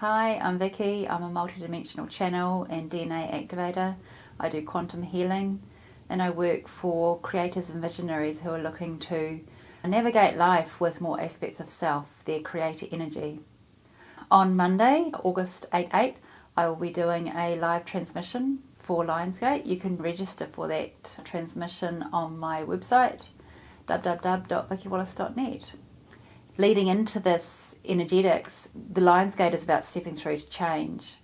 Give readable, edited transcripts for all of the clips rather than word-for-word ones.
Hi, I'm Vicky. I'm a multidimensional channel and DNA activator. I do quantum healing and I work for creators and visionaries who are looking to navigate life with more aspects of self, their creator energy. On Monday, August 8, I will be doing a live transmission for Lionsgate. You can register for that transmission on my website, www.vickywallace.net. Leading into this energetics, the Lionsgate is about stepping through to change.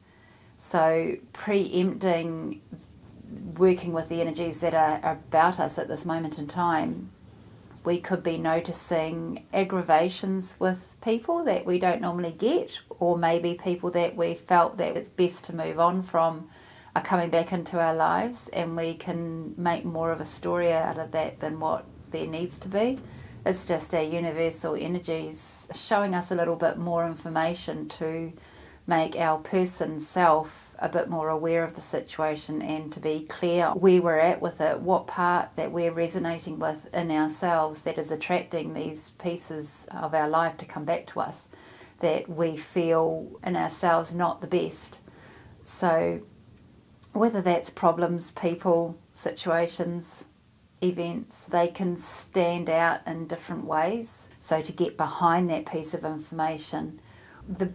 So preempting working with the energies that are about us at this moment in time, we could be noticing aggravations with people that we don't normally get, or maybe people that we felt that it's best to move on from are coming back into our lives, and we can make more of a story out of that than what there needs to be. It's just our universal energies showing us a little bit more information to make our person self a bit more aware of the situation and to be clear where we're at with it, what part that we're resonating with in ourselves that is attracting these pieces of our life to come back to us that we feel in ourselves not the best. So whether that's problems, people, situations, events, they can stand out in different ways. So to get behind that piece of information, the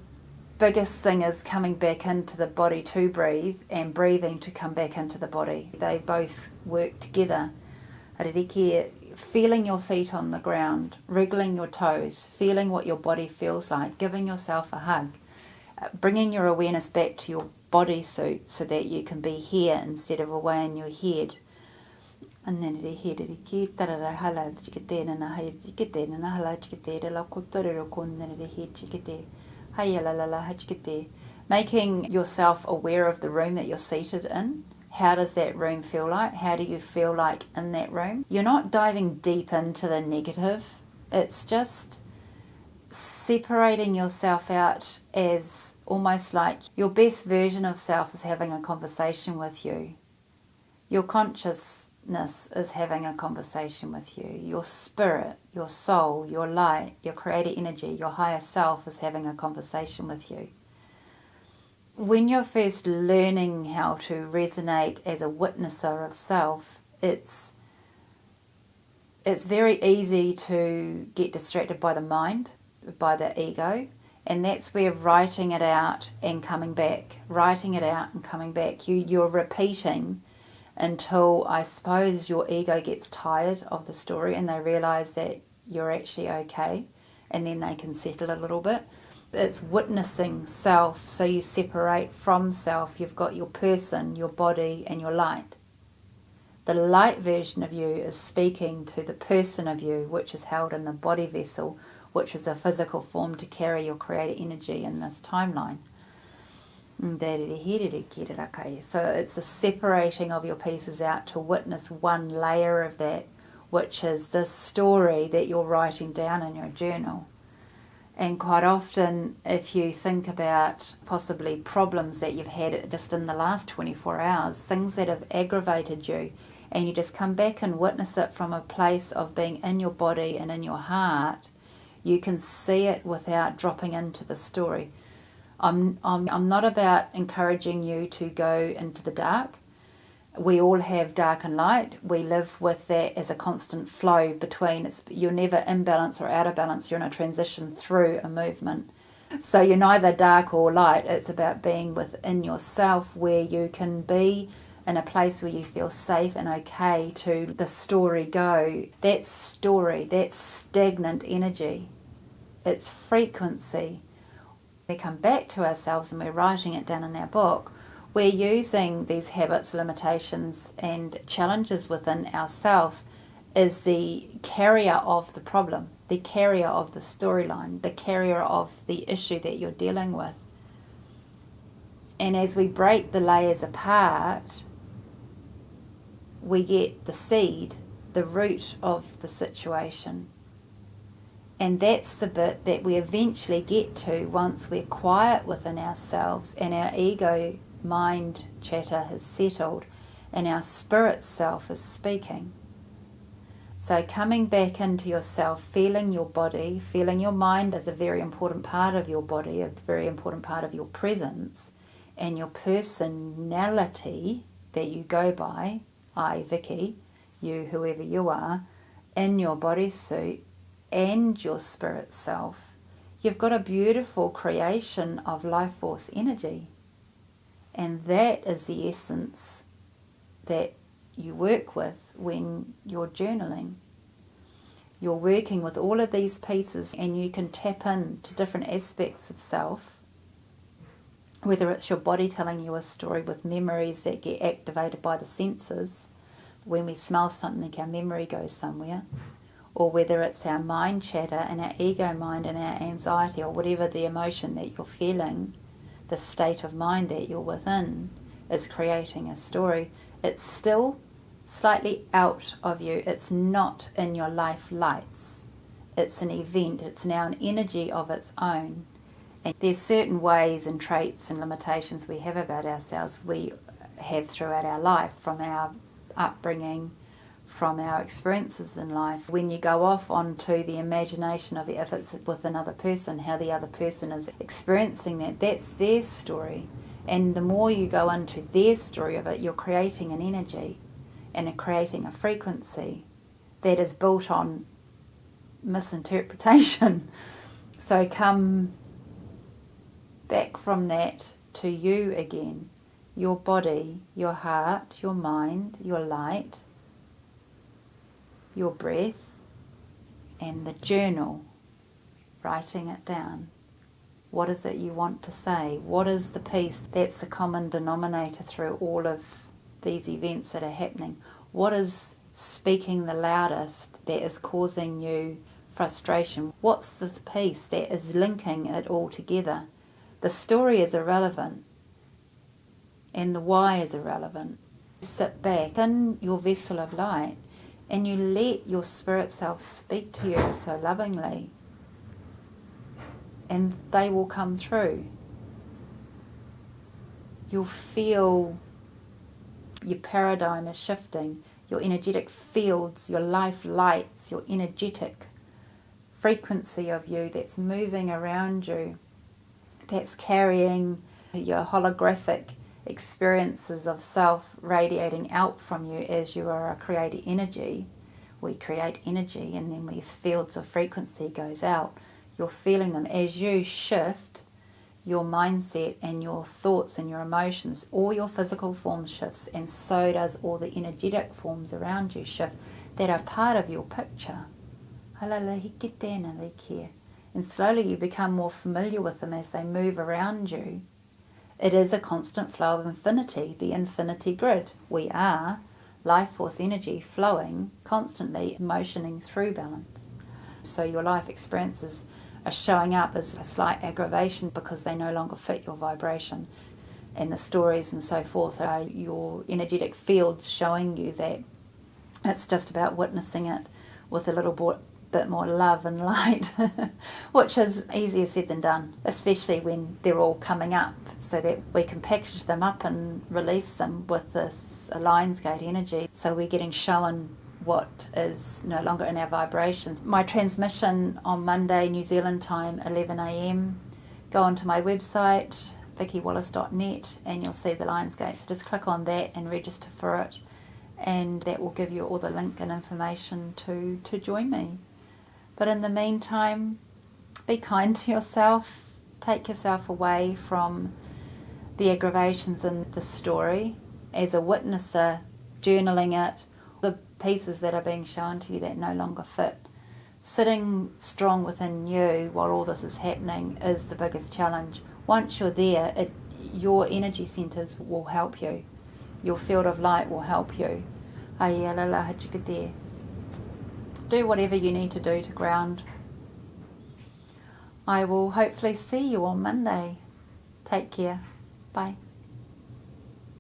biggest thing is coming back into the body to breathe and breathing to come back into the body. They both work together. Feeling your feet on the ground, wriggling your toes, feeling what your body feels like, giving yourself a hug, bringing your awareness back to your bodysuit so that you can be here instead of away in your head. And then making yourself aware of the room that you're seated in. How does that room feel like? How do you feel like in that room? You're not diving deep into the negative. It's just separating yourself out as almost like your best version of self is having a conversation with you. Your consciousness is having a conversation with you. Your spirit, your soul, your light, your creator energy, your higher self is having a conversation with you. When you're first learning how to resonate as a witnesser of self, it's very easy to get distracted by the mind, by the ego, and that's where writing it out and coming back, you're repeating until I suppose your ego gets tired of the story and they realise that you're actually okay, and then they can settle a little bit. It's witnessing self, so you separate from self. You've got your person, your body, and your light. The light version of you is speaking to the person of you, which is held in the body vessel, which is a physical form to carry your creator energy in this timeline. So it's the separating of your pieces out to witness one layer of that, which is the story that you're writing down in your journal. And quite often, if you think about possibly problems that you've had just in the last 24 hours, things that have aggravated you, and you just come back and witness it from a place of being in your body and in your heart, you can see it without dropping into the story. I'm not about encouraging you to go into the dark. We all have dark and light. We live with that as a constant flow between. You're never in balance or out of balance. You're in a transition through a movement. So you're neither dark or light. It's about being within yourself where you can be in a place where you feel safe and okay to the story go. That story, that stagnant energy, it's frequency. We come back to ourselves and we're writing it down in our book. We're using these habits, limitations and challenges within ourselves as the carrier of the problem, the carrier of the storyline, the carrier of the issue that you're dealing with. And as we break the layers apart, we get the seed, the root of the situation. And that's the bit that we eventually get to once we're quiet within ourselves and our ego mind chatter has settled and our spirit self is speaking. So coming back into yourself, feeling your body, feeling your mind as a very important part of your body, a very important part of your presence, and your personality that you go by, I, Vicky, you, whoever you are, in your bodysuit, and your spirit self, you've got a beautiful creation of life force energy. And that is the essence that you work with when you're journaling. You're working with all of these pieces, and you can tap into different aspects of self, whether it's your body telling you a story with memories that get activated by the senses. When we smell something, our memory goes somewhere. Or whether it's our mind chatter and our ego mind and our anxiety, or whatever the emotion that you're feeling, the state of mind that you're within is creating a story. It's still slightly out of you. It's not in your life lights. It's an event. It's now an energy of its own. And there's certain ways and traits and limitations we have about ourselves we have throughout our life, from our upbringing, from our experiences in life. When you go off onto the imagination of, if it's with another person, how the other person is experiencing that, that's their story. And the more you go into their story of it, you're creating an energy and creating a frequency that is built on misinterpretation. So come back from that to you again, your body, your heart, your mind, your light, your breath, and the journal, writing it down. What is it you want to say? What is the piece that's the common denominator through all of these events that are happening? What is speaking the loudest that is causing you frustration? What's the piece that is linking it all together? The story is irrelevant, and the why is irrelevant. Sit back in your vessel of light, and you let your spirit self speak to you so lovingly, and they will come through. You'll feel your paradigm is shifting, your energetic fields, your life lights, your energetic frequency of you that's moving around you, that's carrying your holographic experiences of self radiating out from you as you are a creative energy. We create energy, and then these fields of frequency goes out. You're feeling them as you shift your mindset and your thoughts and your emotions. All your physical form shifts, and so does all the energetic forms around you shift that are part of your picture. And slowly you become more familiar with them as they move around you. It is a constant flow of infinity, the infinity grid. We are life force energy flowing, constantly motioning through balance. So your life experiences are showing up as a slight aggravation because they no longer fit your vibration. And the stories and so forth are your energetic fields showing you that it's just about witnessing it with a little bit more love and light, which is easier said than done, especially when they're all coming up, so that we can package them up and release them with this Lionsgate energy. So we're getting shown what is no longer in our vibrations. My transmission on Monday, New Zealand time, 11 a.m. Go onto my website, vickywallace.net, and you'll see the Lionsgate. So just click on that and register for it, and that will give you all the link and information to join me. But in the meantime, be kind to yourself. Take yourself away from the aggravations in the story as a witnesser, journaling it, the pieces that are being shown to you that no longer fit. Sitting strong within you while all this is happening is the biggest challenge. Once you're there, your energy centres will help you. Your field of light will help you. Do whatever you need to do to ground. I will hopefully see you on Monday. Take care. Bye.